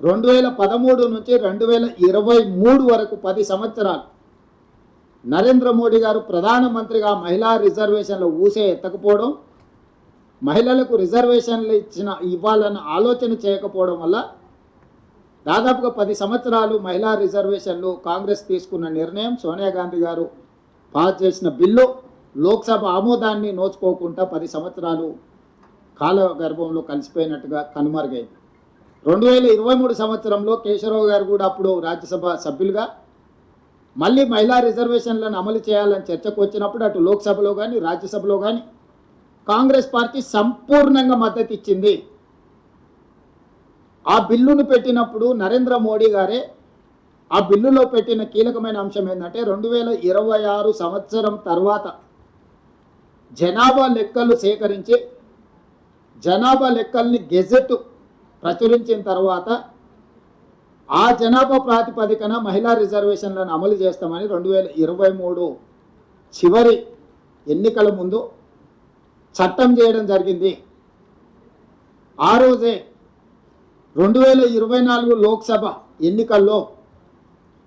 2013 నుంచి 2023 వరకు 10 సంవత్సరాలు నరేంద్ర మోడీ గారు ప్రధానమంత్రిగా మహిళా రిజర్వేషన్లు ఊసే ఎత్తకపోవడం, మహిళలకు రిజర్వేషన్లు ఇవ్వాలన్న ఆలోచన చేయకపోవడం వల్ల దాదాపుగా 10 సంవత్సరాలు మహిళా రిజర్వేషన్లు కాంగ్రెస్ తీసుకున్న నిర్ణయం, సోనియా గాంధీ గారు పాస్ చేసిన బిల్లు లోక్సభ ఆమోదాన్ని నోచుకోకుండా 10 సంవత్సరాలు కాలగర్భంలో కలిసిపోయినట్టుగా కనుమరుగైంది. 2023 సంవత్సరంలో కేశవరావు గారు కూడా అప్పుడు రాజ్యసభ సభ్యులుగా మళ్ళీ మహిళా రిజర్వేషన్లను అమలు చేయాలని చర్చకు వచ్చినప్పుడు అటు లోక్సభలో కానీ రాజ్యసభలో కానీ కాంగ్రెస్ పార్టీ సంపూర్ణంగా మద్దతు ఇచ్చింది. ఆ బిల్లును పెట్టినప్పుడు నరేంద్ర మోడీ గారే ఆ బిల్లులో పెట్టిన కీలకమైన అంశం ఏంటంటే 2026 సంవత్సరం తర్వాత జనాభా లెక్కలు సేకరించి జనాభా లెక్కల్ని గెజెట్ ప్రచురించిన తర్వాత ఆ జనాభా ప్రాతిపదికన మహిళా రిజర్వేషన్లను అమలు చేస్తామని 2023 చివరి ఎన్నికల ముందు చట్టం చేయడం జరిగింది. ఆ రోజే 2024 లోక్సభ ఎన్నికల్లో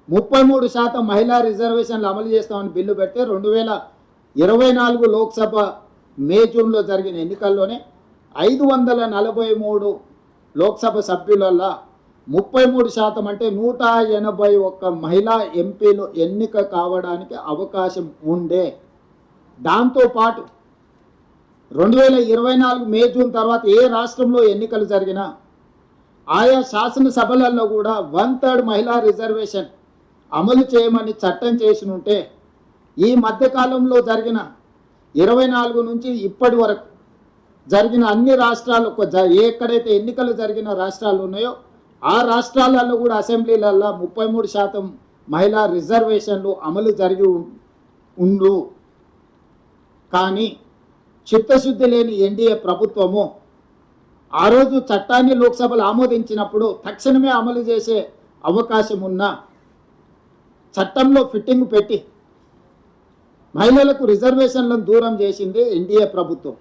33% మహిళా రిజర్వేషన్లు అమలు చేస్తామని బిల్లు పెడితే 2024 లోక్సభ జూన్లో జరిగిన ఎన్నికల్లోనే 543 లోక్సభ సభ్యులలో 33% అంటే 181 మహిళా ఎంపీలు ఎన్నిక కావడానికి అవకాశం ఉండే. దాంతోపాటు 2024 జూన్ తర్వాత ఏ రాష్ట్రంలో ఎన్నికలు జరిగినా ఆయా శాసనసభలలో కూడా 1/3 మహిళా రిజర్వేషన్ అమలు చేయమని చట్టం చేసి ఉంటే ఈ మధ్యకాలంలో జరిగిన 24 నుంచి ఇప్పటి వరకు జరిగిన అన్ని రాష్ట్రాలు ఎక్కడైతే ఎన్నికలు జరిగిన రాష్ట్రాలు ఉన్నాయో ఆ రాష్ట్రాలలో కూడా అసెంబ్లీలలో 33% మహిళా రిజర్వేషన్లు అమలు జరిగి ఉండు. కానీ చిత్తశుద్ధి లేని ఎన్డీఏ ప్రభుత్వము ఆ రోజు చట్టాన్ని లోక్సభలో ఆమోదించినప్పుడు తక్షణమే అమలు చేసే అవకాశం ఉన్న చట్టంలో ఫిట్టింగ్ పెట్టి మహిళలకు రిజర్వేషన్లను దూరం చేసింది ఎన్డీఏ ప్రభుత్వం.